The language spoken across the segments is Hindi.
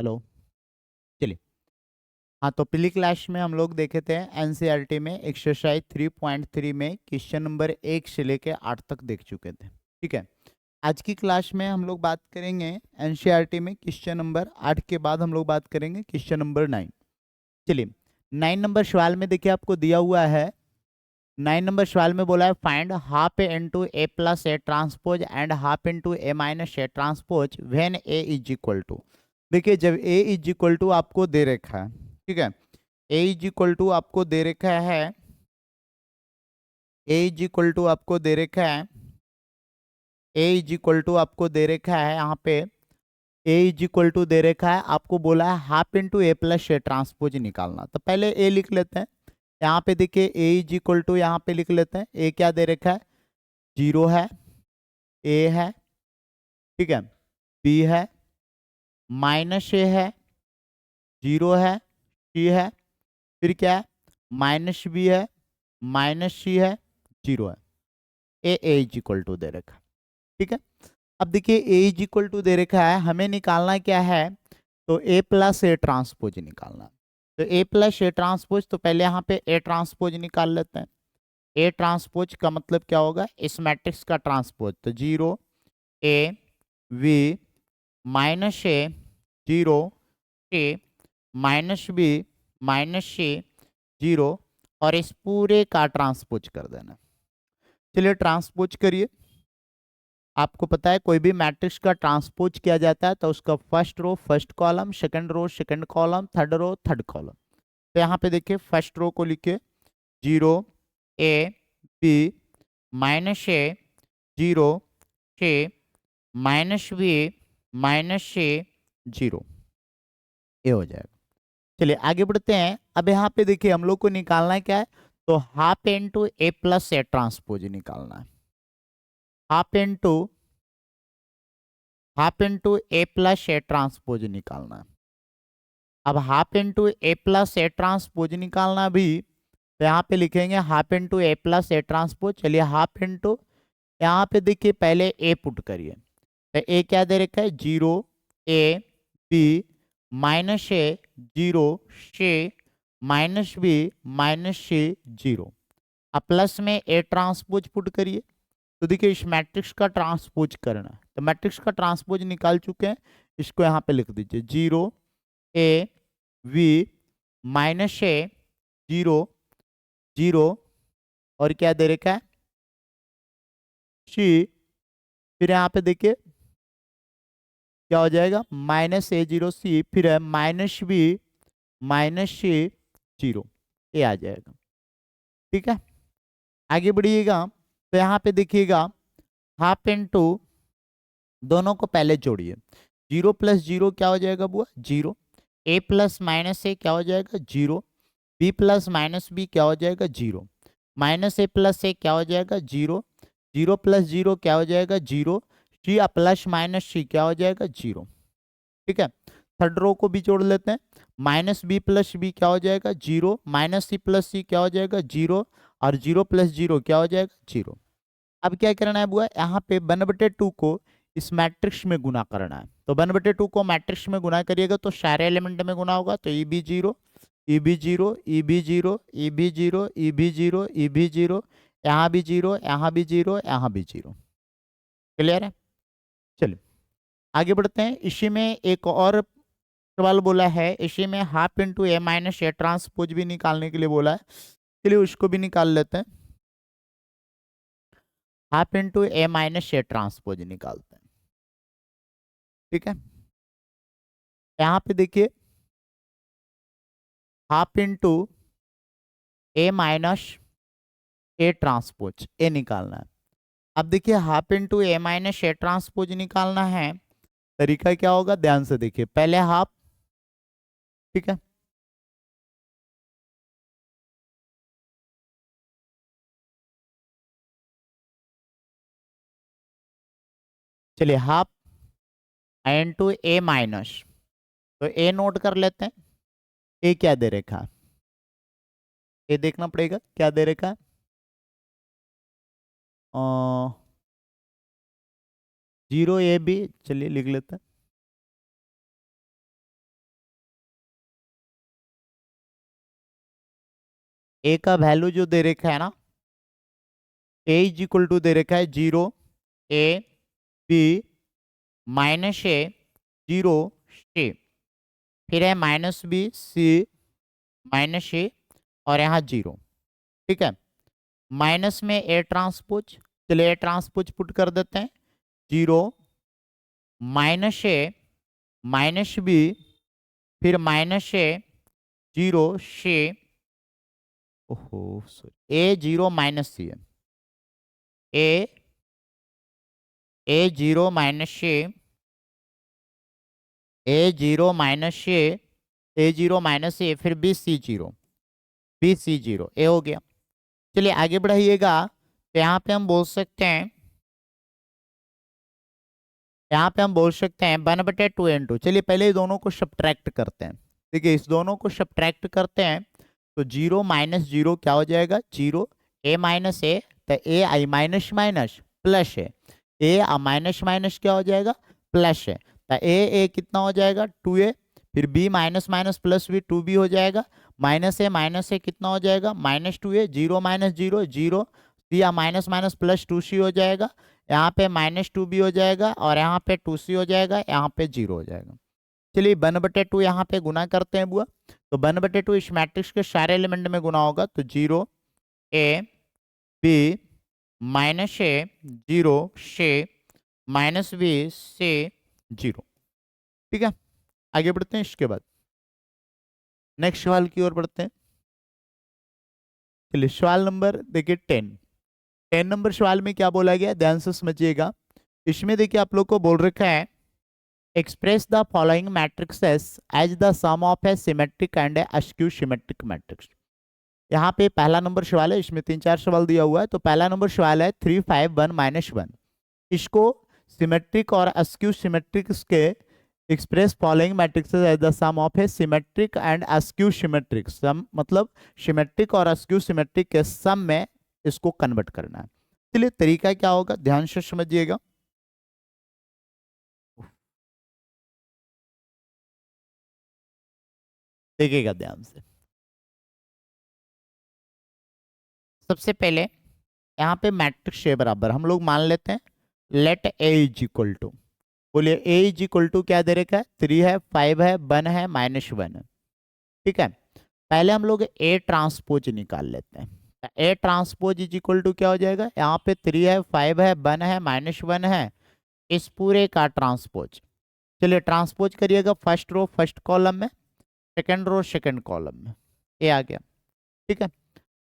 हेलो। चलिए। हाँ, तो पिछली क्लास में हम लोग देखे थे एनसीईआरटी में एक्सरसाइज 3.3 में क्वेश्चन नंबर 1 से लेके 8 तक देख चुके थे। ठीक है। आज की क्लास में हम लोग बात करेंगे एनसीईआरटी में क्वेश्चन नंबर 8 के बाद हम लोग बात करेंगे क्वेश्चन नंबर 9। चलिए, 9 नंबर सवाल में देखिए आपको दिया हुआ है। 9 नंबर सवाल में बोला है find half A into A plus A transpose and half into A minus A transpose when A is equal to. देखिए, जब ए इज इक्वल टू आपको दे रखा है, ठीक है, ए इज इक्वल टू आपको दे रखा है, ए इज इक्वल टू आपको दे रखा है, ए इज इक्वल टू आपको दे रखा है, यहाँ पे ए इज इक्वल टू दे रखा है, आपको बोला है half into A plus A transpose निकालना। तो पहले ए लिख लेते हैं। यहाँ पे देखिए ए इज इक्वल टू यहाँ पे लिख लेते हैं। ए क्या दे रखा है? 0 है, ए है, ठीक है, बी है, माइनस ए है, 0 है, सी है, फिर क्या है? माइनस बी है, माइनस सी है, 0 है। ए इज इक्वल टू दे रखा है, ठीक है। अब देखिए ए इज इक्वल टू दे रखा है, हमें निकालना क्या है? तो ए प्लस ए ट्रांसपोज निकालना। तो ए प्लस ए ट्रांसपोज, तो पहले यहाँ पे ए ट्रांसपोज निकाल लेते हैं। ए ट्रांसपोज का मतलब क्या होगा? इस मैट्रिक्स का ट्रांसपोज। तो 0 A B minus A 0 A minus B minus C 0 और इस पूरे का ट्रांसपोज कर देना। चलिए ट्रांसपोज करिए। आपको पता है कोई भी मैट्रिक्स का ट्रांसपोज किया जाता है तो उसका first row first column, second row second column, third row third column. तो यहाँ पे देखिए फर्स्ट रो को लिखिए 0 A B minus A 0 C minus B minus C 0, ये हो जाएगा। चलिए आगे बढ़ते हैं। अब यहाँ पे देखिए हम लोग को निकालना है क्या है? तो half into A plus A transpose निकालना है। Half into A plus A transpose निकालना है। अब half into A plus A transpose निकालना भी, तो यहाँ पे लिखेंगे half into A plus A transpose. चलिए हाफ इंटू, यहाँ पे देखिए पहले ए पुट करिए। तो ए क्या दे रखा है? 0 A B minus A 0 C minus B minus C 0। अब प्लस में ए ट्रांसपोज पुट करिए। तो देखिए इस मैट्रिक्स का ट्रांसपोज करना है, तो मैट्रिक्स का ट्रांसपोज निकाल चुके हैं, इसको यहाँ पे लिख दीजिए 0 ए वी माइनस ए 0 0 और क्या दे रखा है? सी। फिर यहाँ पे देखिए क्या हो जाएगा? माइनस ए 0 सी, फिर है माइनस बी माइनस सी 0, ये आ जाएगा। ठीक है, आगे बढ़िएगा। तो यहाँ पे देखिएगा हाफ इंटू, दोनों को पहले जोड़िए। 0 प्लस 0 क्या हो जाएगा बुआ? 0। ए प्लस माइनस ए क्या हो जाएगा? 0। बी प्लस माइनस बी क्या हो जाएगा? 0। माइनस ए प्लस ए क्या हो जाएगा? 0। 0 प्लस 0 क्या हो जाएगा? 0। सी प्लस माइनस सी क्या हो जाएगा? 0। ठीक है, थर्ड रो को भी जोड़ लेते हैं। माइनस बी प्लस बी क्या हो जाएगा? 0। माइनस सी प्लस सी क्या हो जाएगा? 0। और 0 प्लस 0 क्या हो जाएगा? 0। अब क्या करना है बुआ? यहाँ पे 1/2 को इस मैट्रिक्स में गुना करना है। तो 1/2 को मैट्रिक्स में गुना करिएगा तो सारे एलिमेंट में गुना होगा। तो E B 0 E B 0 E B 0 E B 0 E B 0 E B 0, यहाँ भी 0 यहाँ भी 0 यहाँ भी 0। क्लियर है? चलिए आगे बढ़ते हैं। इसी में एक और सवाल बोला है, इसी में half into A minus A transpose भी निकालने के लिए बोला है। चलिए उसको भी निकाल लेते हैं। Half into A minus A transpose निकालते हैं। ठीक है, यहाँ पे देखिए half into A minus A transpose ए निकालना है। अब देखिए half into A minus A transpose निकालना है, तरीका क्या होगा? ध्यान से देखिए, पहले हाफ, ठीक है, चलिए हाफ इंटू ए माइनस, तो ए नोट कर लेते हैं। ए क्या दे रखा है? ए देखना पड़ेगा क्या दे रखा है। 0 ए बी, चलिए लिख लेते हैं। ए का वैल्यू जो दे रखा है ना, ए इज इक्वल टू दे रखा है 0 ए बी माइनस ए 0 सी, फिर है माइनस बी सी माइनस ए और यहाँ 0। ठीक है, माइनस में ए ट्रांसपोज, चलिए ए ट्रांसपोज पुट कर देते हैं 0 माइनस ए माइनस बी फिर माइनस ए 0 सी, ओहो सॉरी ए 0 माइनस सी है, ए 0 माइनस सी ए 0 माइनस सी ए 0 माइनस ए फिर बी सी 0 बी सी 0 ए हो गया। चलिए आगे बढ़ाइएगा, तो यहाँ पे हम बोल सकते हैं, यहाँ पे हम बोल सकते हैं 1/2 चलिए पहले इस दोनों को सब्ट्रैक्ट करते हैं। देखिए इस दोनों को सब्ट्रैक्ट करते हैं तो 0 माइनस 0 क्या हो जाएगा 0, ए माइनस ए तो ए आई माइनस माइनस प्लस है, ए माइनस माइनस क्या हो जाएगा प्लस है, तो ए कितना हो जाएगा 2a, फिर b माइनस माइनस प्लस भी 2b हो जाएगा, माइनस ए कितना हो जाएगा minus 2a, 0 minus 0 0, C minus minus plus 2c हो जाएगा, यहाँ पे माइनस 2b हो जाएगा और यहाँ पे 2c हो जाएगा, यहाँ पे 0 हो जाएगा। चलिए 1/2 यहाँ पे गुना करते हैं बुआ, तो 1/2 इस मैट्रिक्स के सारे एलिमेंट में गुना होगा तो 0 ए बी माइनस ए 0 से माइनस बी से 0। ठीक है, आगे बढ़ते हैं, इसके बाद नेक्स्ट सवाल की ओर बढ़ते हैं। चलिए सवाल नंबर देखिए 10 नंबर सवाल में क्या बोला गया, ध्यान से समझिएगा। इसमें देखिए आप लोग को बोल रखा है express the following matrices as the sum of a symmetric and a skew symmetric matrix. यहाँ पे पहला नंबर सवाल है, इसमें 3-4 सवाल दिया हुआ है। तो पहला नंबर सवाल है 3 5 1 -1, इसको सिमेट्रिक और अस्क्यू सिमेट्रिक के express following matrices as the sum of a symmetric and skew symmetric, sum मतलब सिमेट्रिक और अस्क्यू सिमेट्रिक के सम में इसको कन्वर्ट करना है। चलिए तरीका क्या होगा ध्यान से समझिएगा। देखिएगा ध्यान से, सबसे पहले यहाँ पे मैट्रिक्स ए बराबर हम लोग मान लेते हैं let A is equal to, बोलिए ए इज इक्वल टू क्या दे रखा है 3 है 5 है 1 है -1 है। ठीक है, पहले हम लोग ए ट्रांसपोज निकाल लेते हैं। A transpose is equal to क्या हो जाएगा, यहाँ पे 3 है 5 है 1 है -1 है, इस पूरे का ट्रांसपोज। चलिए ट्रांसपोज करिएगा, फर्स्ट रो फर्स्ट कॉलम में, सेकंड रो सेकंड कॉलम में, ये आ गया। ठीक है,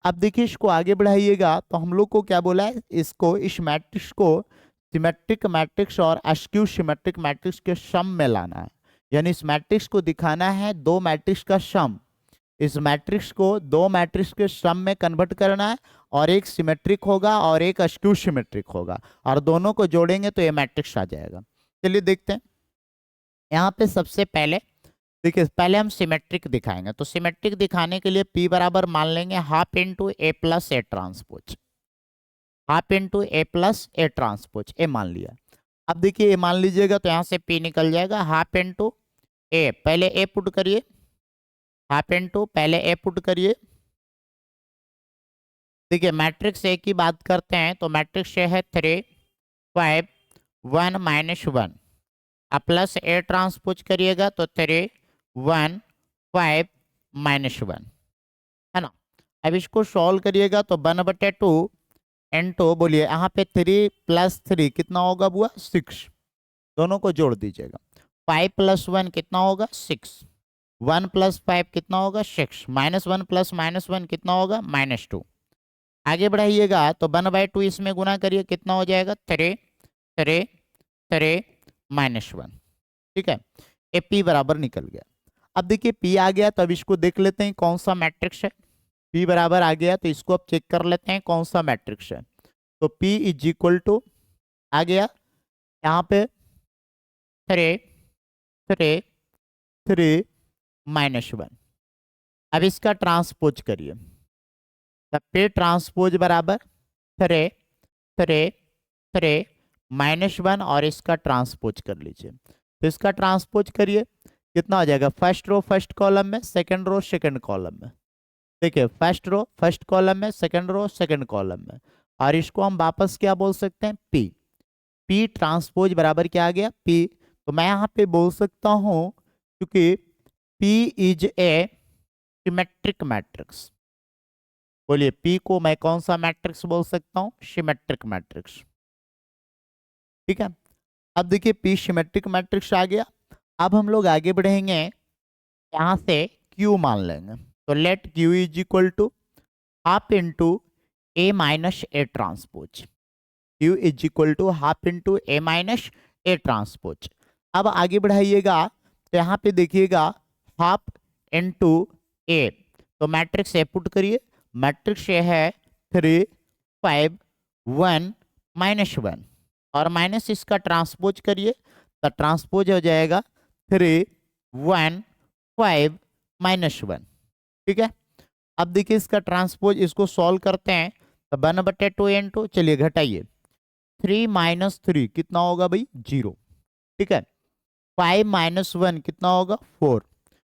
अब देखिए इसको आगे बढ़ाइएगा, तो हम लोग को क्या बोला है, इसको इस मैट्रिक्स को सिमेट्रिक मैट्रिक्स और अस्क्यू सिमेट्रिक मैट्रिक्स के सम में लाना है, यानी इस मैट्रिक्स को दिखाना है दो मैट्रिक्स का सम, इस मैट्रिक्स को दो मैट्रिक्स के सम में कन्वर्ट करना है, और एक सिमेट्रिक होगा और एक अस्क्यू सिमेट्रिक होगा, और दोनों को जोड़ेंगे तो ये मैट्रिक्स आ जाएगा। चलिए देखते हैं, यहाँ पे सबसे पहले देखिए पहले हम सिमेट्रिक दिखाएंगे, तो सिमेट्रिक दिखाने के लिए P बराबर मान लेंगे half into A plus A transpose, half into A plus A transpose, A मान लिया। अब देखिए ए मान लीजिएगा तो यहाँ से P निकल जाएगा, हाफ इंटू ए, पहले ए पुट करिए, हाफ इंटू पहले ए पुट करिए। देखिए मैट्रिक्स ए की बात करते हैं, तो मैट्रिक्स ए है 3 5 1 -1, अब प्लस ए ट्रांसपोज करिएगा तो 3 1 5 -1 है ना। अब इसको सॉल्व करिएगा तो 1/2 इंटू, बोलिए यहाँ पे 3 + 3 कितना होगा बुआ 6, दोनों को जोड़ दीजिएगा, 5 + 1 कितना होगा 6, 1 + 5 कितना होगा 6, -1 + -1 कितना होगा -2। आगे बढ़ाइएगा तो 1/2 इसमें गुना करिए, कितना हो जाएगा 3 3 3 -1। ठीक है, ए P बराबर निकल गया। अब देखिए P आ गया, तो अब इसको देख लेते हैं कौन सा मैट्रिक्स है। P बराबर आ गया, तो इसको अब चेक कर लेते हैं कौन सा मैट्रिक्स है। तो P इज इक्वल टू आ गया, यहाँ पे 3 3 3 -1। अब इसका ट्रांसपोज करिए, तब P ट्रांसपोज बराबर 3 3 3 -1 और इसका ट्रांसपोज कर लीजिए। तो इसका ट्रांसपोज करिए, कितना हो जाएगा, फर्स्ट रो फर्स्ट कॉलम में, सेकंड रो सेकंड कॉलम में, देखिए फर्स्ट रो फर्स्ट कॉलम में, सेकंड रो सेकंड कॉलम में, और इसको हम वापस क्या बोल सकते हैं, पी। पी ट्रांसपोज बराबर क्या आ गया, पी। तो मैं यहाँ पे बोल सकता हूँ क्योंकि P is a symmetric matrix. बोलिए पी को मैं कौन सा मैट्रिक्स बोल सकता हूँ, सिमेट्रिक मैट्रिक्स। ठीक है, अब देखिए पी सिमेट्रिक मैट्रिक्स आ गया। अब हम लोग आगे बढ़ेंगे, यहाँ से क्यू मान लेंगे। तो let Q is equal to half into A minus A transpose. Q is equal to half into A minus A transpose. अब आगे बढ़ाइएगा तो यहाँ पे देखिएगा हाफ इंटू ए, तो मैट्रिक्स ए पुट करिए। मैट्रिक्स ए है 3 5 1 -1, और माइनस इसका ट्रांसपोज करिए तो ट्रांसपोज हो जाएगा 3 1 5 -1। ठीक है, अब देखिए इसका ट्रांसपोज, इसको सॉल्व करते हैं तो 1/2 इंटू, चलिए घटाइए, 3 - 3 कितना होगा भाई, 0। ठीक है, 5 - 1 कितना होगा, 4।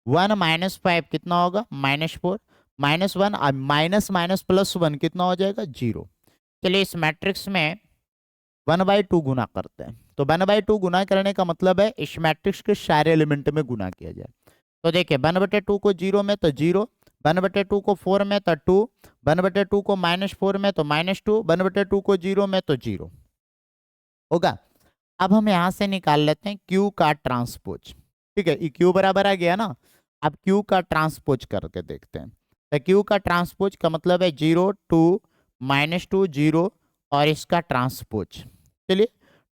1 - 5 कितना होगा, -4। -1 और माइनस माइनस प्लस 1 कितना हो जाएगा, 0। चलिए इस मैट्रिक्स में 1/2 गुना करते हैं। तो 1/2 गुना करने का मतलब है इस मैट्रिक्स के सारे एलिमेंट में गुना किया जाए। तो देखिए 1/2 को 0 में तो 0, 1/2 को 4 में तो 2, 1/2 को -4 में तो -2, 1/2 को 0 में तो 0 होगा। अब हम यहां से निकाल लेते हैं Q का ट्रांसपोज। ठीक है, Q बराबर आ गया ना। अब Q का ट्रांसपोज करके देखते हैं। तो Q का ट्रांसपोज का मतलब है 0 2 -2 0 और इसका ट्रांसपोज। चलिए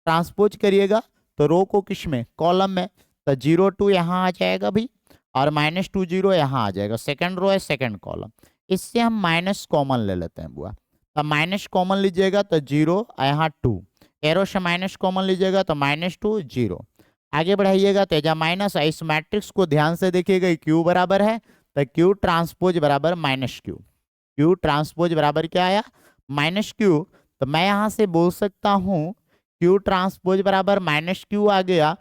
ट्रांसपोज करिएगा तो रो को किस में, कॉलम में। तो 0 2 यहाँ आ जाएगा भाई, और -2 0 यहाँ आ जाएगा। सेकंड रो है सेकंड कॉलम, इससे हम माइनस कॉमन ले लेते हैं बुआ। तो माइनस कॉमन लीजिएगा तो 0 यहाँ 2, एरो से माइनस कॉमन लीजिएगा तो -2 0। आगे बढ़ाइएगा तो जब माइनस, इस मैट्रिक्स को ध्यान से देखिएगा, क्यू बराबर है तो क्यू ट्रांसपोज बराबर -q। क्यू ट्रांसपोज बराबर क्या आया, -q। तो मैं यहाँ से बोल सकता हूँ क्यू ट्रांसपोज बराबर -q आ गया।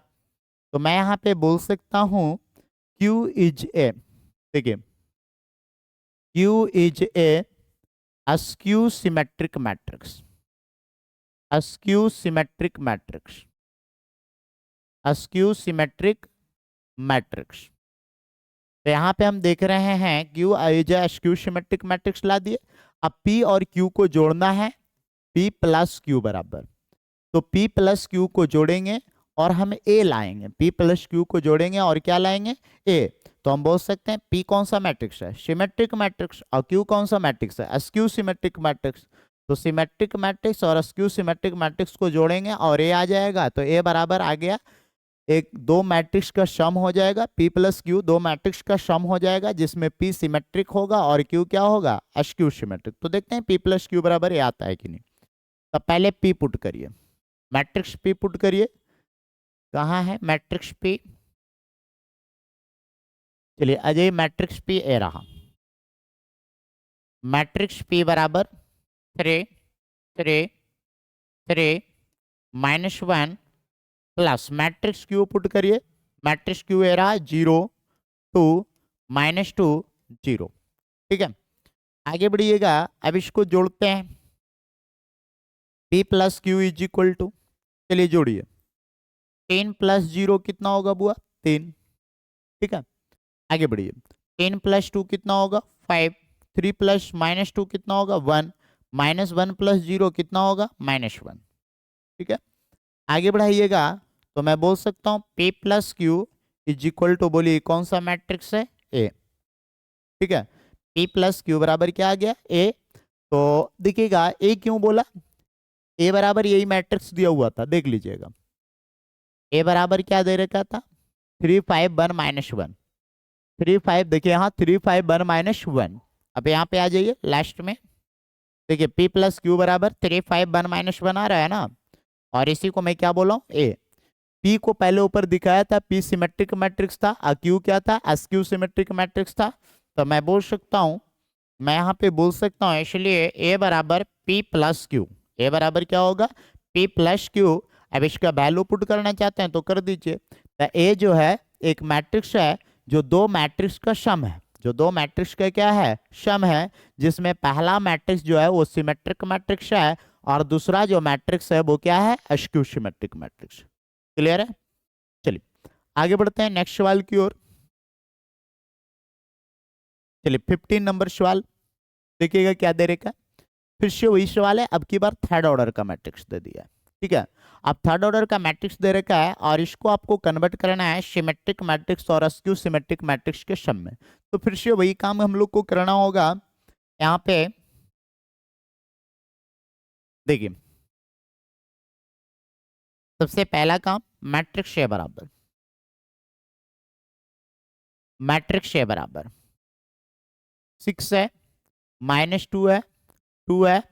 तो मैं यहाँ पे बोल सकता हूँ क्यू इज ए, देखिए Q is A skew symmetric matrix. Skew symmetric matrix, skew symmetric matrix. तो यहाँ पे हम देख रहे हैं Q is skew symmetric matrix ला दिए। अब पी और क्यू को जोड़ना है, पी प्लस क्यू बराबर, तो पी प्लस क्यू को जोड़ेंगे और हम ए लाएंगे। पी प्लस क्यू को जोड़ेंगे और क्या लाएंगे, ए। तो हम बोल सकते हैं पी कौन सा मैट्रिक्स है, सिमेट्रिक मैट्रिक्स, और क्यू कौन सा मैट्रिक्स है, अस्क्यू सिमेट्रिक मैट्रिक्स। तो सिमेट्रिक मैट्रिक्स और अस्क्यू सिमेट्रिक मैट्रिक्स को जोड़ेंगे और ए आ जाएगा। तो ए बराबर आ गया, एक दो मैट्रिक्स का सम हो जाएगा, पी प्लस क्यू दो मैट्रिक्स का सम हो जाएगा, जिसमें पी सिमेट्रिक होगा और क्यू क्या होगा, अस्क्यू सिमेट्रिक। तो देखते हैं पी प्लस क्यू बराबर ए आता है कि नहीं। तो पहले पी पुट करिए, मैट्रिक्स पी पुट करिए। कहाँ है मैट्रिक्स पी, चलिए अजय मैट्रिक्स पी ए रहा। मैट्रिक्स पी बराबर 3 3 3 -1 प्लस मैट्रिक्स क्यू पुट करिए। मैट्रिक्स क्यू ए रहा 0 2 -2 0। ठीक है, आगे बढ़िएगा। अब इसको जोड़ते हैं, P plus Q is equal to, चलिए जोड़िए, 10 + 0 कितना होगा बुआ, 3। ठीक है, आगे बढ़िए, 10 + 2 कितना होगा, 5। 3 + -2 कितना होगा, 1। -1 + 0 कितना होगा, -1। ठीक है, आगे बढ़ाइएगा तो मैं बोल सकता हूँ P + Q is equal to, बोलिए कौन सा मैट्रिक्स है, ए। ठीक है, P + Q बराबर क्या आ गया, ए। तो देखिएगा ए क्यों बोला, ए बराबर यही मैट्रिक्स दिया हुआ था, देख लीजिएगा। ए बराबर क्या दे रखा था, 3 5 1 -1। 3 5, देखिए यहाँ 3 5 1 -1। अब यहाँ पे आ जाइए लास्ट में, देखिए P + Q बराबर 3 5 1 -1 आ रहा है ना, और इसी को मैं क्या बोला हूँ, ए। P को पहले ऊपर दिखाया था, P सिमेट्रिक मैट्रिक्स था, और Q क्या था, अस्क्यू सिमेट्रिक मैट्रिक्स था। तो मैं बोल सकता हूँ, मैं यहाँ पे बोल सकता हूँ, इसलिए A बराबर P + Q। A बराबर क्या होगा, P + Q। अब इसका वैल्यू पुट करना चाहते हैं तो कर दीजिए। तो A जो है एक मैट्रिक्स है जो दो मैट्रिक्स का सम है, जो दो मैट्रिक्स का क्या है, सम है, जिसमें पहला मैट्रिक्स जो है वो सिमेट्रिक मैट्रिक्स है और दूसरा जो मैट्रिक्स है वो क्या है, एस्क्यू सिमेट्रिक मैट्रिक्स। क्लियर है? चलिए आगे बढ़ते हैं नेक्स्ट सवाल की ओर। चलिए 15 नंबर सवाल देखिएगा क्या दे रखा है। फिर से वही सवाल है, अब की बार थर्ड ऑर्डर का मैट्रिक्स दे दिया है। ठीक है, अब थर्ड ऑर्डर का मैट्रिक्स दे रखा है और इसको आपको कन्वर्ट करना है सिमेट्रिक मैट्रिक्स और एस्क्यू सिमेट्रिक मैट्रिक्स के सम में। तो फिर से वही काम हम लोग को करना होगा। यहाँ पे देखिए, सबसे पहला काम मैट्रिक्स ए बराबर, मैट्रिक्स ए बराबर 6 है, -2 है, 2 है,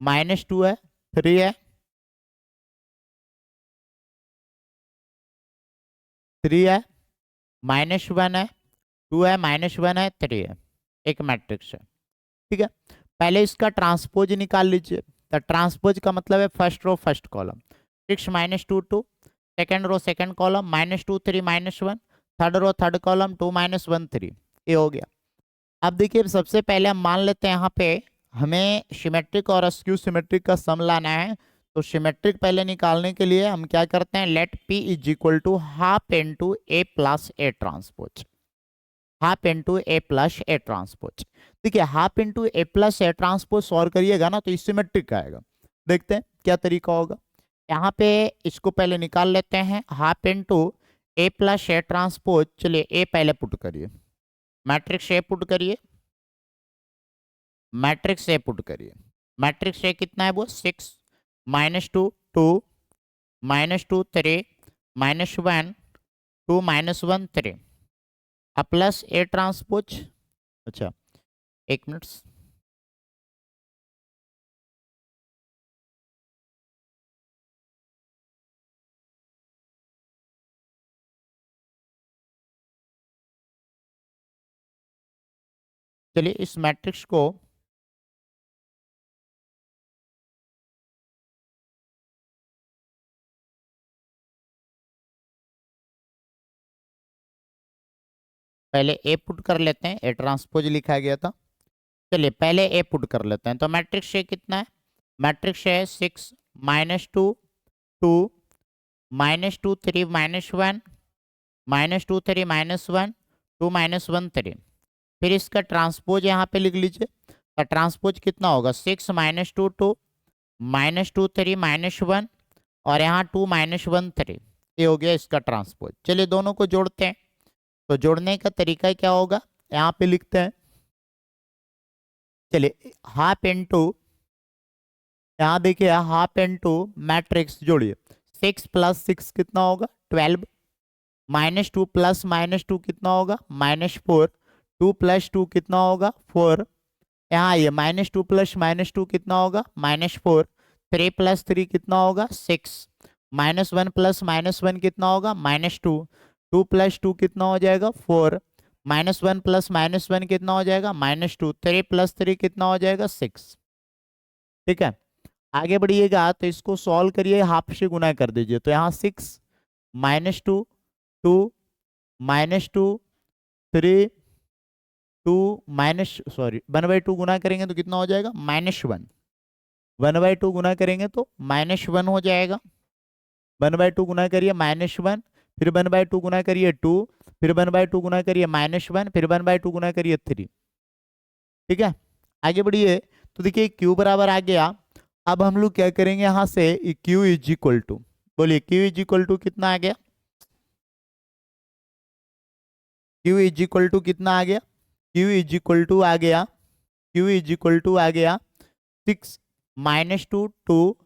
-2 है, 3 है, 3 है, -1 है, 2 है, -1 है, 3 है, एक मैट्रिक्स है। ठीक है, पहले इसका ट्रांसपोज निकाल लीजिए। तो ट्रांसपोज का मतलब है first row first column, 6 -2 2, second row second column -2 3 -1, third row third column 2 -1 3, ये हो गया। अब देखिए सबसे पहले हम मान लेते हैं यहाँ पे हमें सिमेट्रिक और एस्क्यू सिमेट्रिक का सम लाना है। तो सिमेट्रिक पहले निकालने के लिए हम क्या करते हैं, let P is equal to half into A plus A transpose, half into A plus A transpose. देखिए half into A plus A transpose solve करिएगा ना तो सिमेट्रिक आएगा। देखते हैं क्या तरीका होगा। यहाँ पे इसको पहले निकाल लेते हैं, half into A plus A transpose. चलिए ए पहले पुट करिए, मैट्रिक्स ए पुट करिए, मैट्रिक्स ए पुट करिए। मैट्रिक्स ए कितना है वो 6 -2 2 -2 3 -1 2 -1 3 प्लस ए ट्रांसपोज। अच्छा एक मिनट, चलिए इस मैट्रिक्स को पहले ए पुट कर लेते हैं, ए ट्रांसपोज लिखा गया था। चलिए पहले ए पुट कर लेते हैं। तो मैट्रिक्स ए कितना है, मैट्रिक्स है 6 -2 2 -2 3 -1 -2 3 -1 2 -1 3। फिर इसका ट्रांसपोज यहाँ पे लिख लीजिए। तो ट्रांसपोज कितना होगा, 6 -2 2 -2 3 -1 और यहाँ 2 -1 3, ये हो गया इसका ट्रांसपोज। चलिए दोनों को जोड़ते हैं। तो जोड़ने का तरीका क्या होगा, यहाँ पे लिखते हैं। चलिए हाफ इंटू, यहाँ देखिए हाफ इंटू मैट्रिक्स जोड़िए, 6 + 6 कितना होगा 12, -2 + -2 कितना होगा -4, 2 + 2 कितना होगा 4, यहाँ आइए -2 + -2 कितना होगा -4, 3 + 3 कितना होगा 6, -1 + -1 कितना होगा -2, 2 + 2 कितना हो जाएगा 4, -1 + -1 कितना हो जाएगा -2, 3 + 3 कितना हो जाएगा 6। ठीक है, आगे बढ़िएगा तो इसको सॉल्व करिए, हाफ से गुना कर दीजिए। तो यहाँ 6 -2 2 -2 3 2 1/2 गुना करेंगे तो कितना हो जाएगा -1, 1/2 गुना करेंगे तो -1 हो जाएगा, 1/2 गुना करिए -1, फिर 1/2 गुना करिए 2, फिर 1/2 गुना करिए -1, फिर 1/2 गुना करिए 3। ठीक है, आगे बढ़िए। तो देखिए क्यू बराबर आ गया। अब हम लोग क्या करेंगे, यहाँ से क्यू इज इक्वल टू, बोलिए क्यू इज इक्वल टू कितना आ गया, क्यू इज इक्वल टू कितना आ गया, क्यू इज इक्वल टू आ गया, क्यू इज इक्वल टू आ गया 6 -2 2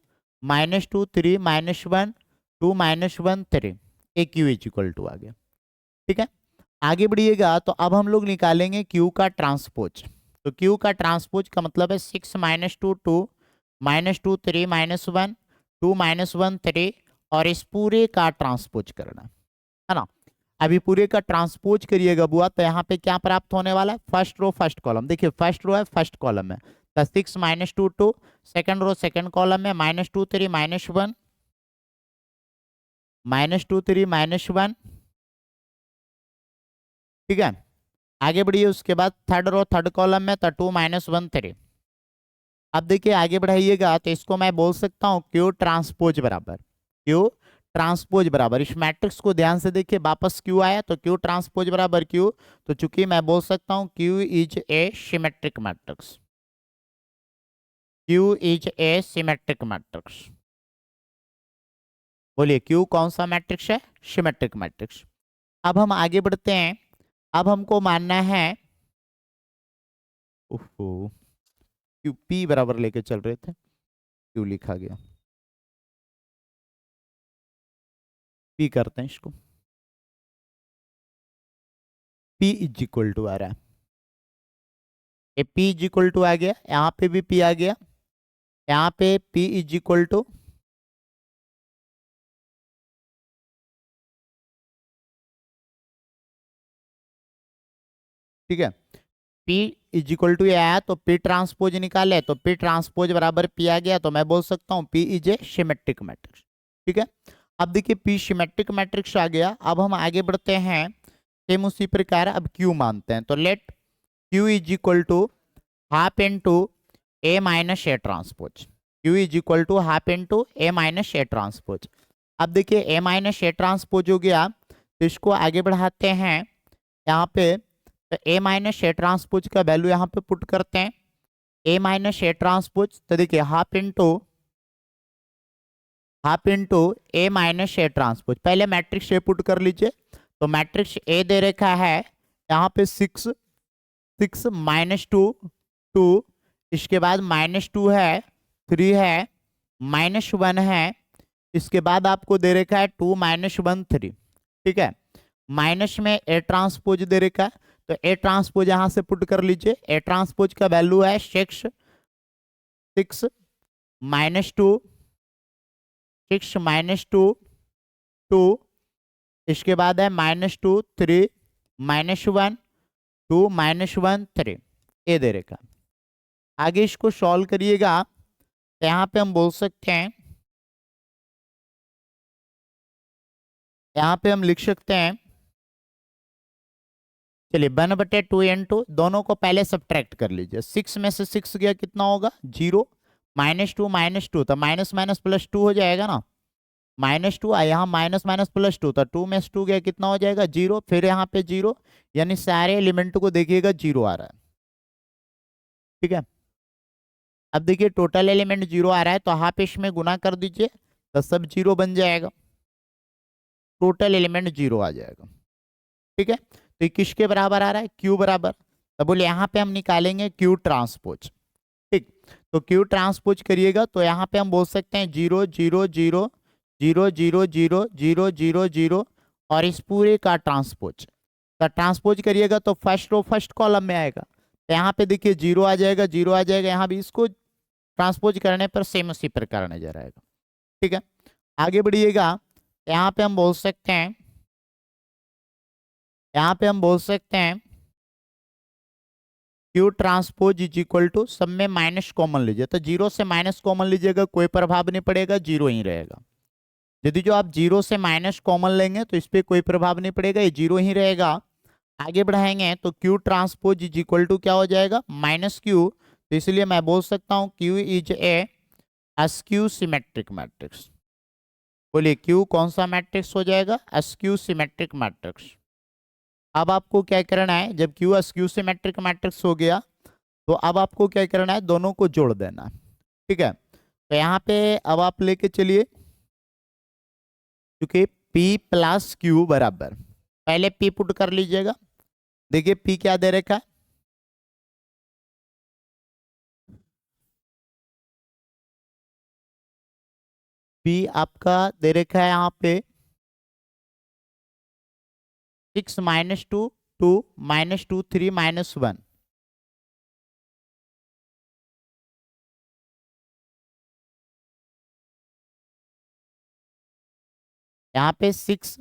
-2 3 -1 2 -1 3, A Q is equal to आ गया। ठीक है, आगे बढ़िएगा। तो अब हम लोग निकालेंगे क्यू का ट्रांसपोज। तो क्यू का ट्रांसपोज का मतलब है 6 -2 2 -2 3 -1 2 -1 3 और इस पूरे का ट्रांसपोज करना है ना। अभी पूरे का ट्रांसपोज करिएगा बुआ, तो यहाँ पे क्या प्राप्त होने वाला है, फर्स्ट रो फर्स्ट कॉलम। देखिए फर्स्ट रो है फर्स्ट कॉलम में, तो 6 -2 2, सेकंड रो सेकंड कॉलम में -2 3 -1 -2 3 -1। ठीक है, आगे बढ़िए, उसके बाद थर्ड रो थर्ड कॉलम में तो 2 - 1 3। अब देखिए आगे बढ़ाइएगा तो इसको मैं बोल सकता हूँ क्यू ट्रांसपोज बराबर, क्यू ट्रांसपोज बराबर, इस मैट्रिक्स को ध्यान से देखिए, वापस क्यू आया तो क्यू ट्रांसपोज बराबर क्यू, तो चूंकि मैं बोल सकता हूँ Q is A symmetric matrix, Q is A symmetric matrix. बोलिए क्यू कौन सा मैट्रिक्स है? Symmetric matrix. अब हम आगे बढ़ते हैं, अब हमको मानना है, ओहो क्यू पी बराबर लेके चल रहे थे, क्यू लिखा गया, पी करते हैं इसको, पी इज इक्वल टू आ रहा है, ये पी इज इक्वल टू आ गया, यहाँ पे भी पी आ गया, यहाँ पे पी इज इक्वल टू, ठीक है, P इज इक्वल टू आया तो P ट्रांसपोज निकाले तो P ट्रांसपोज बराबर P आ गया, तो मैं बोल सकता हूँ P is A symmetric matrix. ठीक है, अब देखिए P सिमेट्रिक मैट्रिक्स आ गया। अब हम आगे बढ़ते हैं, सेम उसी प्रकार अब Q मानते हैं, तो let Q is equal to half into A minus A transpose, Q is equal to half into A minus A transpose. अब देखिए ए माइनस ए ट्रांसपोज हो गया, तो इसको आगे बढ़ाते हैं, यहाँ पे तो ए माइनस ए ट्रांसपोज का वैल्यू यहाँ पे पुट करते हैं, ए माइनस ए ट्रांसपोज, तो देखिए half into A minus A transpose, पहले मैट्रिक्स ए पुट कर लीजिए, तो मैट्रिक्स ए दे रखा है यहाँ पे 6 6 -2 2, इसके बाद -2 है, 3 है, -1 है, इसके बाद आपको दे रखा है 2 - 1 3। ठीक है, माइनस में ए ट्रांसपोज दे रखा है, तो ए ट्रांसपोज यहां से पुट कर लीजिए, ए ट्रांसपोज का वैल्यू है 6 6 -2 6 -2 2, इसके बाद है -2 3 -1 2 -1 3, ए दे रखा। आगे इसको सॉल्व करिएगा, तो यहाँ पे हम बोल सकते हैं, यहाँ पे हम लिख सकते हैं, चलिए 1/2 इंटू, दोनों को पहले सब्ट्रैक्ट कर लीजिए, 6 में से 6 गया कितना होगा 0, -2 तो माइनस माइनस प्लस 2 हो जाएगा ना, -2 यहाँ माइनस माइनस प्लस 2, तो 2 में से 2 गया कितना हो जाएगा 0, फिर यहाँ पे 0, यानी सारे एलिमेंट को देखिएगा 0 आ रहा है। ठीक है, अब देखिए टोटल एलिमेंट 0 आ रहा है, तो हाफ इसमें गुना कर दीजिए तो सब 0 बन जाएगा, टोटल एलिमेंट 0 आ जाएगा। ठीक है, तो ये किसके बराबर आ रहा है? क्यू बराबर, तो बोले यहाँ पे हम निकालेंगे क्यू ट्रांसपोज। ठीक, तो क्यू ट्रांसपोज करिएगा तो यहाँ पे हम बोल सकते हैं 0 0 0 0 0 0 0 0 0, और इस पूरे का ट्रांसपोज, तो ट्रांसपोज करिएगा तो फर्स्ट रो फर्स्ट कॉलम में आएगा, तो यहाँ पे देखिए 0 आ जाएगा, 0 आ जाएगा, यहाँ भी इसको ट्रांसपोज करने पर सेम उसी प्रकार नजर आएगा। ठीक है, आगे बढ़िएगा, यहाँ पे हम बोल सकते हैं, यहाँ पे हम बोल सकते हैं Q transpose is equal to, सब में माइनस कॉमन लीजिए, तो 0 से माइनस कॉमन लीजिएगा, कोई प्रभाव नहीं पड़ेगा, 0 ही रहेगा। यदि जो आप 0 से माइनस कॉमन लेंगे तो इस पर कोई प्रभाव नहीं पड़ेगा, ये 0 ही रहेगा। आगे बढ़ाएंगे तो Q transpose is equal to क्या हो जाएगा -q, तो इसलिए मैं बोल सकता हूँ Q is A askew symmetric matrix. बोलिए क्यू कौन सा मैट्रिक्स हो जाएगा? Askew symmetric matrix. अब आपको क्या करना है, जब क्यू एस्क्यू सिमेट्रिक मैट्रिक्स हो गया तो अब आपको क्या करना है, दोनों को जोड़ देना। ठीक है, तो यहाँ पे अब आप लेके चलिए, क्योंकि P + Q बराबर, पहले P पुट कर लीजिएगा, देखिए P क्या दे रखा है, P आपका दे रखा है यहाँ पे 6 -2 2 -2 3 -1, यहाँ पे 6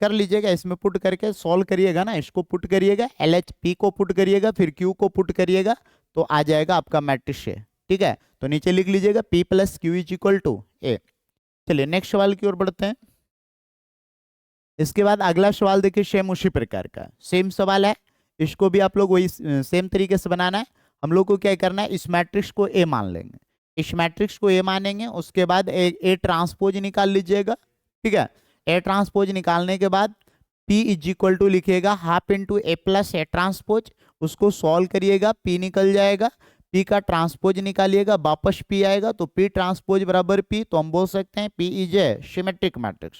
कर लीजिएगा, इसमें पुट करके सॉल्व करिएगा ना, इसको पुट करिएगा, LHP को पुट करिएगा, फिर Q को पुट करिएगा, तो आ जाएगा आपका मैट्रिक्स है। ठीक है, तो नीचे लिख लीजिएगा P + Q is equal to A. चलिए नेक्स्ट सवाल की ओर बढ़ते हैं। इसके बाद अगला सवाल देखिए, सेम उसी प्रकार का सेम सवाल है, इसको भी आप लोग वही सेम तरीके से बनाना है। हम लोग को क्या करना है, इस मैट्रिक्स को ए मान लेंगे, इस मैट्रिक्स को ए मानेंगे, उसके बाद ए ट्रांसपोज निकाल लीजिएगा। ठीक है, ए ट्रांसपोज निकालने के बाद P इज इक्वल टू लिखिएगा half into A plus A transpose, उसको सॉल्व करिएगा, P निकल जाएगा, P का ट्रांसपोज निकालिएगा, वापस P आएगा, तो P ट्रांसपोज बराबर P, तो हम बोल सकते हैं P is A symmetric matrix.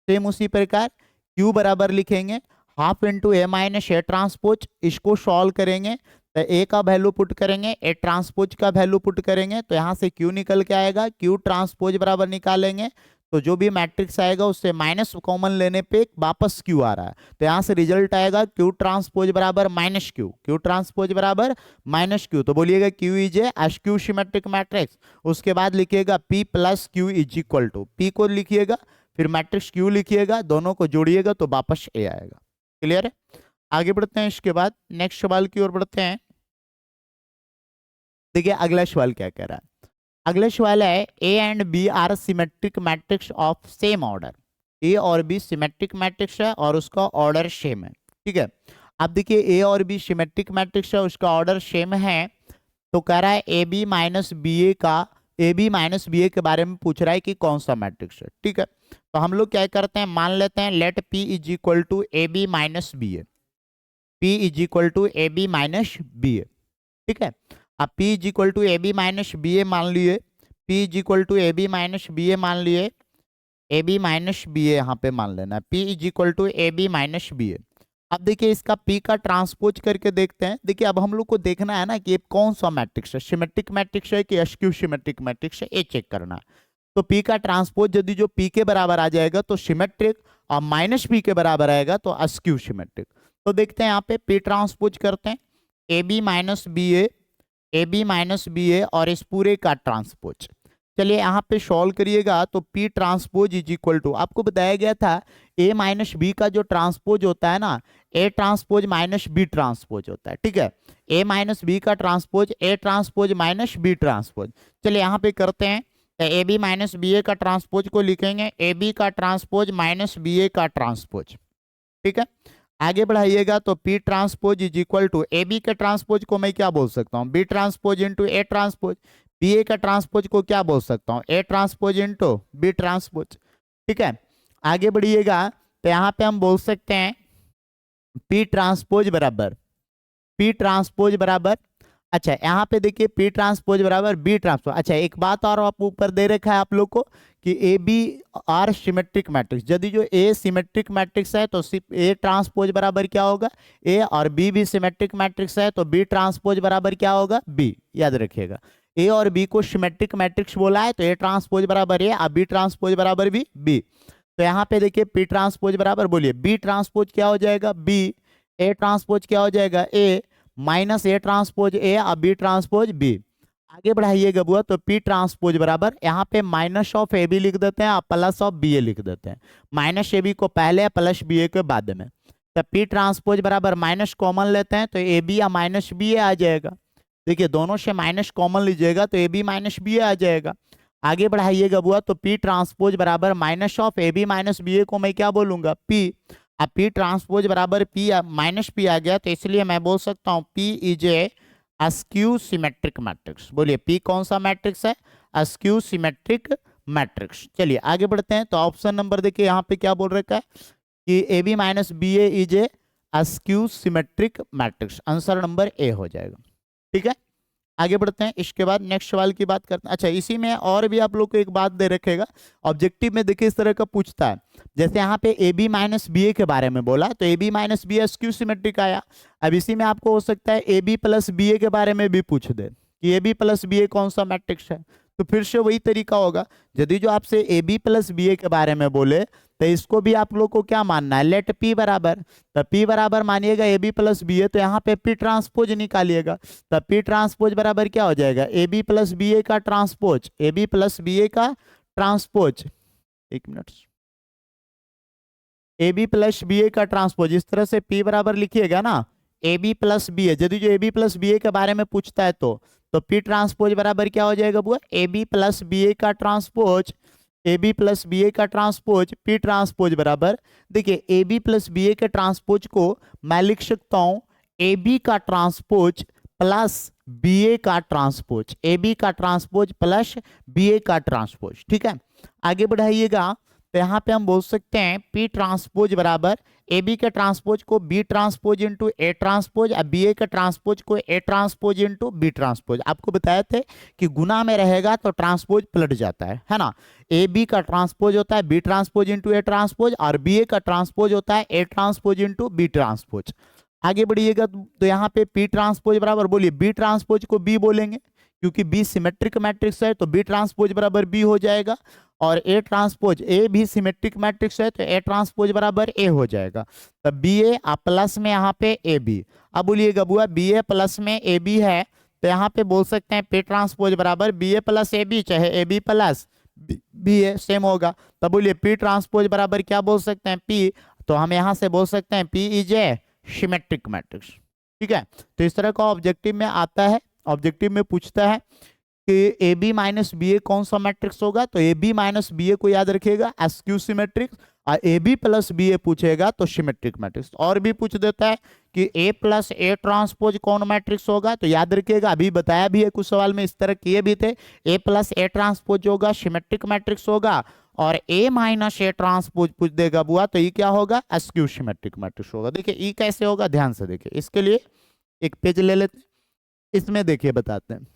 Same उसी प्रकार Q बराबर लिखेंगे half into A minus A transpose, इसको सॉल्व करेंगे तो ए का वैल्यू पुट करेंगे, ए ट्रांसपोज का वैल्यू पुट करेंगे, तो यहाँ से Q निकल के आएगा, Q ट्रांसपोज बराबर निकालेंगे तो जो भी मैट्रिक्स आएगा उससे माइनस कॉमन लेने पे वापस Q आ रहा है, तो यहाँ से रिजल्ट आएगा Q ट्रांसपोज बराबर माइनस Q, Q ट्रांसपोज बराबर माइनस Q, तो बोलिएगा Q is a skew symmetric matrix. उसके बाद लिखिएगा P plus Q is equal to, P को लिखिएगा फिर मैट्रिक्स Q लिखिएगा, दोनों को जोड़िएगा तो वापस A आएगा। क्लियर है? आगे बढ़ते हैं, इसके बाद नेक्स्ट सवाल की ओर बढ़ते हैं। देखिए अगला सवाल क्या कह रहा है, अगला सवाल है A and B are symmetric matrix of same order, A और बी सिमेट्रिक मैट्रिक्स है और उसका ऑर्डर सेम है। ठीक है, अब देखिए ए और बी सिमेट्रिक मैट्रिक्स है, उसका ऑर्डर सेम है, तो कह रहा है A B minus B A का, ए बी माइनस बी ए के बारे में पूछ रहा है कि कौन सा मैट्रिक्स है। ठीक है, तो हम लोग क्या करते हैं, मान लेते हैं let P is equal to A B minus B A, P is equal to A B minus B A. ठीक है, अब P is equal to A B minus B A मान लिए, P is equal to A B minus B A मान लिए, A B minus B A यहाँ पे मान लेना है, P is equal to A B minus B A. अब देखिए इसका P का ट्रांसपोज करके देखते हैं। देखिए अब हम लोग को देखना है ना कि कौन सा मैट्रिक्स है, सिमेट्रिक मैट्रिक्स है कि स्क्यू सिमेट्रिक मैट्रिक्स है, ये चेक करना है। तो P का ट्रांसपोज यदि जो P के बराबर आ जाएगा तो सिमेट्रिक, और माइनस P के बराबर आएगा तो स्क्यू सिमेट्रिक। तो देखते हैं यहाँ पे P ट्रांसपोज करते हैं, ए बी माइनस बी ए और इस पूरे का ट्रांसपोज। चलिए यहाँ पे सॉल्व करिएगा तो P transpose is equal to, आपको बताया गया था A माइनस बी का जो ट्रांसपोज होता है ना, A transpose minus B transpose होता है। ठीक है, A माइनस बी का transpose A transpose minus B transpose. चलिए यहाँ पे करते हैं, तो A B minus B A का ट्रांसपोज को लिखेंगे ए बी का ट्रांसपोज माइनस बी ए का ट्रांसपोज। ठीक है, आगे बढ़ाइएगा तो P transpose is equal to, A B के ट्रांसपोज को मैं क्या बोल सकता हूँ, B transpose into A transpose, B A का ट्रांसपोज को क्या बोल सकता हूँ, A transpose into B transpose. ठीक है, आगे बढ़िएगा तो यहाँ पे हम बोल सकते हैं P ट्रांसपोज बराबर, अच्छा यहाँ पे देखिए P ट्रांसपोज बराबर बी ट्रांसपोज। अच्छा एक बात और आप ऊपर दे रखा है आप लोग को कि A B are symmetric matrix, यदि जो ए सिमेट्रिक मैट्रिक्स है तो ए ट्रांसपोज बराबर क्या होगा ए, और बी भी सिमेट्रिक मैट्रिक्स है तो बी ट्रांसपोज बराबर क्या होगा बी। याद रखिएगा ए और बी को सिमेट्रिक मैट्रिक्स बोला है तो ए ट्रांसपोज बराबर ए और बी ट्रांसपोज बराबर भी बी। तो यहाँ पे देखिए P ट्रांसपोज बराबर, बोलिए बी ट्रांसपोज क्या हो जाएगा बी, ए ट्रांसपोज क्या हो जाएगा ए, माइनस ए ट्रांसपोज ए और बी ट्रांसपोज बी। आगे बढ़ाइएगा बुआ तो P ट्रांसपोज बराबर, यहाँ पे माइनस ऑफ ए बी लिख देते हैं और प्लस ऑफ बी ए लिख देते हैं, माइनस ए बी को पहले प्लस बी ए के बाद में। तो P ट्रांसपोज बराबर माइनस कॉमन लेते हैं तो ए बी या माइनस बी ए आ जाएगा। देखिए दोनों से माइनस कॉमन लीजिएगा तो A B minus B A आ जाएगा। आगे बढ़ाइएगा बुआ तो P ट्रांसपोज बराबर minus of A B minus B A को मैं क्या बोलूंगा P, अब P ट्रांसपोज बराबर P माइनस P आ गया तो इसलिए मैं बोल सकता हूँ P is a skew symmetric matrix. बोलिए P कौन सा मैट्रिक्स है, स्क्यू सिमेट्रिक मैट्रिक्स। चलिए आगे बढ़ते हैं तो ऑप्शन नंबर देखिए यहाँ पे क्या बोल रखा है कि A B minus B A is a skew symmetric matrix, answer number A हो जाएगा। ठीक है, आगे बढ़ते हैं, इसके बाद नेक्स्ट सवाल की बात करते हैं। अच्छा इसी में और भी आप लोग को एक बात दे रखेगा, ऑब्जेक्टिव में देखिए इस तरह का पूछता है, जैसे यहाँ पे A B minus B A के बारे में बोला तो A B minus B A skew symmetric आया। अब इसी में आपको हो सकता है A B plus B A के बारे में भी पूछ दे कि A B plus B A कौन सा मैट्रिक्स है, तो फिर से वही तरीका होगा, यदि जो आपसे ए बी प्लस बी ए के बारे में बोले तो इसको भी आप लोग को क्या मानना है, लेट P बराबर, तो P बराबर मानिएगा ए बी प्लस बी ए, तो यहाँ पे P ट्रांसपोज निकालिएगा, तो P ट्रांसपोज बराबर क्या हो जाएगा A B plus B A का transpose, A B plus B A का ट्रांसपोज, एक minute, A B plus B A का ट्रांसपोज, इस तरह से P बराबर लिखिएगा ना A B plus B A, यदि जो A B plus B A के बारे में पूछता है तो P ट्रांसपोज बराबर क्या हो जाएगा बुआ A B plus B A का transpose, A B plus B A का ट्रांसपोज P ट्रांसपोज बराबर, देखिए A B plus B A के ट्रांसपोज को मैं लिख सकता हूँ ए बी का ट्रांसपोज प्लस बी ए का ट्रांसपोज, ए बी का ट्रांसपोज प्लस बी ए का ट्रांसपोज। ठीक है, आगे बढ़ाइएगा तो यहाँ पे हम बोल सकते हैं पी ट्रांसपोज बराबर ए बी के ट्रांसपोज को B transpose into A transpose, और बी ए के ट्रांसपोज को A transpose into B transpose. आपको बताए थे कि गुना में रहेगा तो ट्रांसपोज पलट जाता है ना। ए बी का ट्रांसपोज होता है B transpose into A transpose, और बी ए का ट्रांसपोज होता है A transpose into B transpose. आगे बढ़िएगा तो यहाँ पे पी ट्रांसपोज बराबर, बोलिए बी ट्रांसपोज को बी बोलेंगे क्योंकि बी सिमेट्रिक मैट्रिक्स है, तो बी ट्रांसपोज बराबर बी हो जाएगा। और ए ट्रांसपोज, ए भी सिमेट्रिक मैट्रिक्स है तो ए ट्रांसपोज बराबर ए हो जाएगा। तब बी ए प्लस में यहाँ पे ए बी। अब बोलिएगा बुआ बी ए प्लस में ए बी है तो यहाँ पे बोल सकते हैं पी ट्रांसपोज बराबर B A plus A B, चाहे A B plus B A same होगा। तब बोलिए पी ट्रांसपोज बराबर क्या बोल सकते हैं पी, तो हम यहाँ से बोल सकते हैं P is a symmetric matrix. ठीक है, तो इस तरह का ऑब्जेक्टिव में आता है, ऑब्जेक्टिव में पूछता है कि A B minus B A कौन सा मैट्रिक्स होगा, तो A B minus B A को याद रखिएगा एसक्यू सिमेट्रिक्स, और ए बी प्लस बी ए पूछेगा तो सिमेट्रिक मैट्रिक्स। और भी पूछ देता है कि ए प्लस ए ट्रांसपोज कौन मैट्रिक्स होगा, तो याद रखिएगा अभी बताया भी है कुछ सवाल में इस तरह किए भी थे, ए प्लस ए ट्रांसपोज होगा सिमेट्रिक मैट्रिक्स होगा, और ए माइनस ए ट्रांसपोज पूछ देगा बुआ तो ये क्या होगा एसक्यू सिमेट्रिक मैट्रिक्स होगा। देखिए ये कैसे होगा ध्यान से देखिए, इसके लिए एक पेज ले लेते हैं, इसमें देखिए बताते हैं।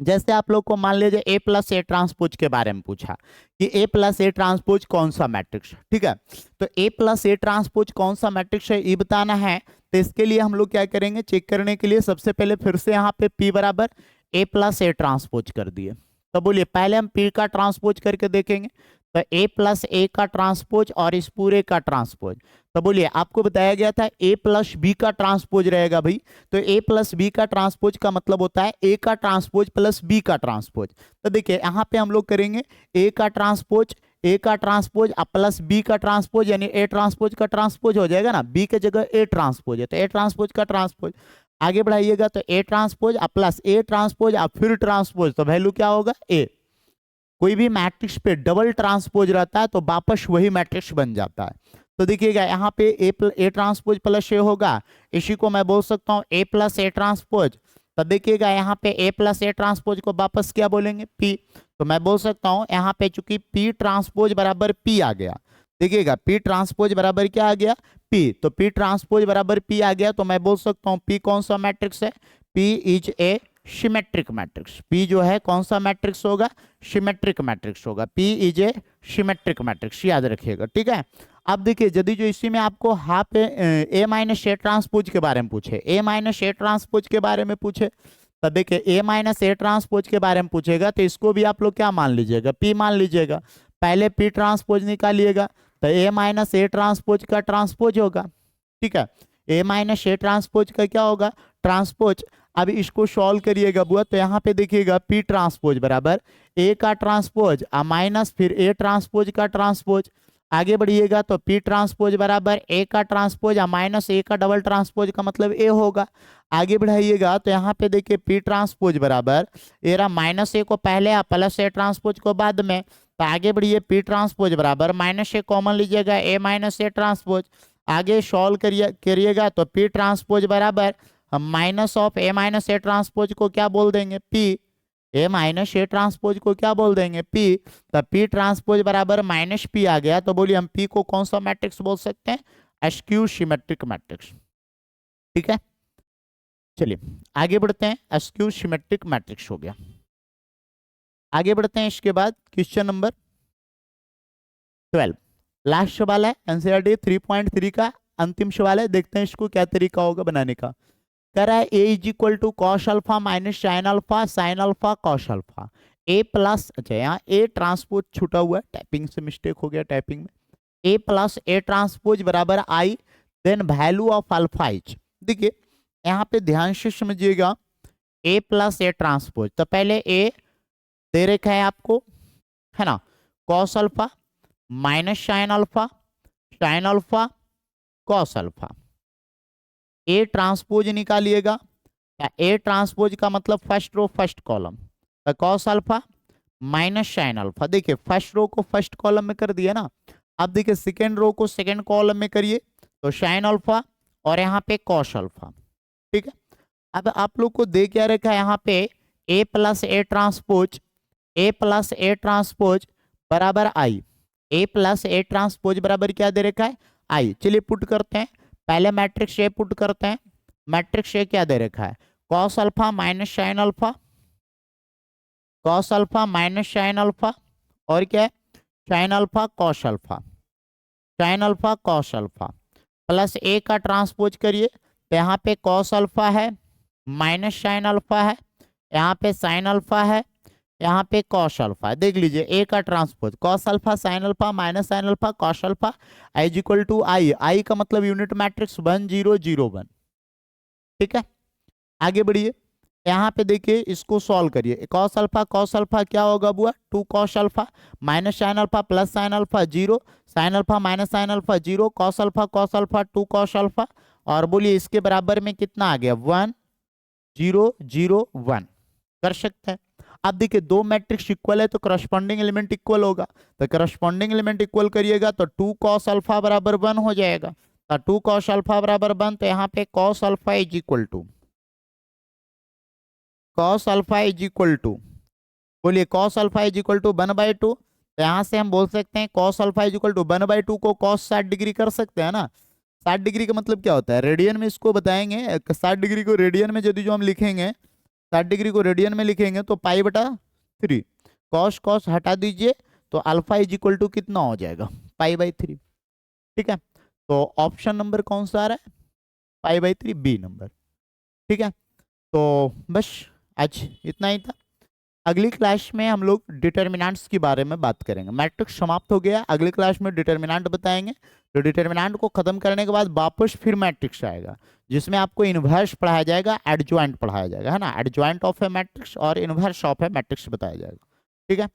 जैसे आप लोग को मान लीजिए ए प्लस ए ट्रांसपोज के बारे में पूछा कि ए प्लस ए ट्रांसपोज कौन सा मैट्रिक्स है। ठीक है, तो ए प्लस ए ट्रांसपोज कौन सा मैट्रिक्स है ये बताना है, तो इसके लिए हम लोग क्या करेंगे, चेक करने के लिए सबसे पहले फिर से यहाँ पे पी बराबर ए प्लस ए ट्रांसपोज कर दिए। तो बोलिए पहले हम पी का ट्रांसपोज करके देखेंगे, तो ए प्लस ए का ट्रांसपोज और इस पूरे का ट्रांसपोज। तो बोलिए आपको बताया गया था ए प्लस बी का ट्रांसपोज रहेगा भाई, तो ए प्लस बी का ट्रांसपोज का मतलब होता है ए का ट्रांसपोज प्लस बी का ट्रांसपोज। तो देखिए यहाँ पे हम लोग करेंगे ए का ट्रांसपोज प्लस बी का ट्रांसपोज, यानी ए ट्रांसपोज का ट्रांसपोज हो जाएगा ना, बी के जगह ए ट्रांसपोज है तो ए ट्रांसपोज का ट्रांसपोज। आगे बढ़ाइएगा तो A transpose plus A transpose फिर ट्रांसपोज, तो वैल्यू क्या होगा ए। कोई भी मैट्रिक्स पे डबल ट्रांसपोज रहता है तो वापस वही मैट्रिक्स बन जाता है। तो देखिएगा यहाँ पे ए ट्रांसपोज प्लस ए होगा, इसी को मैं बोल सकता हूँ ए प्लस ए ट्रांसपोज। तो देखिएगा यहाँ पे ए प्लस ए ट्रांसपोज को वापस क्या बोलेंगे पी, तो मैं बोल सकता हूँ यहाँ पे चूंकि पी ट्रांसपोज बराबर पी आ गया, देखिएगा पी ट्रांसपोज बराबर क्या आ गया पी, तो पी ट्रांसपोज बराबर पी आ गया, तो मैं बोल सकता हूँ पी कौन सा मैट्रिक्स है, P is a symmetric matrix. P जो है कौन सा मैट्रिक्स होगा, सिमेट्रिक मैट्रिक्स होगा, P is a symmetric matrix, याद रखिएगा। ठीक है, अब देखिए यदि जो इसी में आपको half A minus A transpose के बारे में पूछे, ए माइनस ए ट्रांसपोज के बारे में पूछे, तो देखिए ए माइनस ए ट्रांसपोज के बारे में पूछेगा तो इसको भी आप लोग क्या मान लीजिएगा पी मान लीजिएगा। पहले पी ट्रांसपोज निकालिएगा तो ए माइनस ए ट्रांसपोज का ट्रांसपोज होगा। ठीक है, ए माइनस ए ट्रांसपोज का क्या होगा ट्रांसपोज। अब इसको सॉल्व करिएगा बुआ, तो यहाँ पे देखिएगा पी ट्रांसपोज बराबर ए का ट्रांसपोज माइनस फिर ए ट्रांसपोज का ट्रांसपोज। आगे बढ़िएगा तो पी ट्रांसपोज बराबर ए का ट्रांसपोज माइनस ए का डबल ट्रांसपोज का मतलब ए होगा। आगे बढ़ाइएगा तो यहाँ पे देखिए पी ट्रांसपोज बराबर ए रहा माइनस ए को पहले प्लस ए ट्रांसपोज को बाद में, तो आगे बढ़िए पी ट्रांसपोज बराबर माइनस ए कॉमन लीजिएगा ए माइनस ए ट्रांसपोज। आगे सॉल्व करिएगा तो पी ट्रांसपोज बराबर हम minus of A minus A transpose को क्या बोल देंगे P, A minus A transpose को क्या बोल देंगे पी, तब पी ट्रांसपोज बराबर माइनस पी आ गया, तो बोलिए हम पी को कौन सा मैट्रिक्स बोल सकते हैं एस्क्यू सिमेट्रिक मैट्रिक्स। ठीक है, चलिए आगे बढ़ते हैं, एस्क्यू सिमेट्रिक मैट्रिक्स हो गया। आगे बढ़ते हैं, इसके बाद क्वेश्चन नंबर 12 लास्ट सवाल है एनसीईआरटी 3.3 का अंतिम सवाल है, देखते हैं इसको क्या तरीका होगा बनाने का। कह रहा है A is equal to cos alpha minus sine alpha cos alpha A plus, अच्छा यहाँ ए ट्रांसपोज छूटा हुआ है, टाइपिंग से मिस्टेक हो गया टाइपिंग में, ए प्लस ए ट्रांसपोज बराबर I then value of alpha is. देखिए यहाँ पे ध्यान से समझिएगा ए प्लस ए ट्रांसपोज, तो पहले ए दे रखा है आपको है ना cos alpha minus sine alpha cos alpha, A transpose निकालिएगा, ए ट्रांसपोज का मतलब फर्स्ट रो फर्स्ट कॉलम, तो cos alpha minus sine alpha. देखिए फर्स्ट रो को फर्स्ट कॉलम में कर दिया ना, अब देखिए सेकेंड रो को सेकेंड कॉलम में करिए तो साइन अल्फा और यहाँ पे कॉस अल्फा। ठीक है। अब आप लोग को दे क्या रखा है यहाँ पे A plus A transpose, A plus A transpose बराबर I, A plus A transpose बराबर क्या दे रखा है आई। चलिए पुट करते हैं, पहले मैट्रिक्स ए पुट करते हैं। मैट्रिक्स ए क्या दे रखा है cos alpha minus sine alpha, cos alpha minus sine alpha, और क्या है sine alpha cos alpha, sine alpha cos alpha plus A का ट्रांसपोज करिए तो यहाँ पे कॉस अल्फा है माइनस साइन अल्फा है, यहाँ पे साइन अल्फा है, यहाँ पे कॉस अल्फा है। देख लीजिए ए का transpose cos alpha sine alpha minus sine alpha cos alpha I is equal to I, I का मतलब यूनिट मैट्रिक्स 1 0 0 1। ठीक है, आगे बढ़िए, यहाँ पे देखिए इसको सॉल्व करिए। कॉस अल्फा क्या होगा बुआ 2 cos alpha minus sine alpha plus sine alpha 0, sign alpha minus sine alpha 0, cos alpha 2 cos alpha, और बोलिए इसके बराबर में कितना आ गया 1 0 0 1। कर सकते हैं। अब देखिए दो मैट्रिक्स इक्वल है तो करस्पॉन्डिंग एलिमेंट इक्वल होगा, तो करस्पॉन्डिंग एलिमेंट इक्वल करिएगा तो 2 कॉस अल्फा बराबर 1 हो जाएगा, तो 2 कॉस अल्फा बराबर 1, तो यहाँ पे cos alpha is equal to, cos alpha is equal to, बोलिए cos alpha is equal to 1/2, तो यहाँ से हम बोल सकते हैं cos alpha is equal to 1/2 को कॉस 60 डिग्री कर सकते हैं ना। 60 डिग्री का मतलब क्या होता है रेडियन में, इसको बताएंगे। 60 डिग्री को रेडियन में यदि जो हम लिखेंगे 60 डिग्री को रेडियन में लिखेंगे तो π/3, कॉस कॉस हटा दीजिए तो अल्फा इज इक्वल टू कितना हो जाएगा π/3। ठीक है, तो ऑप्शन नंबर कौन सा आ रहा है π/3 बी नंबर। ठीक है, तो बस आज इतना ही था। अगली क्लास में हम लोग डिटर्मिनेंट्स के बारे में बात करेंगे। मैट्रिक्स समाप्त हो गया, अगली क्लास में डिटर्मिनेंट बताएंगे। तो डिटर्मिनेंट को खत्म करने के बाद वापस फिर मैट्रिक्स आएगा जिसमें आपको इनवर्स पढ़ाया जाएगा, एडजॉइंट पढ़ाया जाएगा, है ना। एडजॉइंट ऑफ ए मैट्रिक्स और इनवर्स ऑफ ए मैट्रिक्स बताया जाएगा। ठीक है।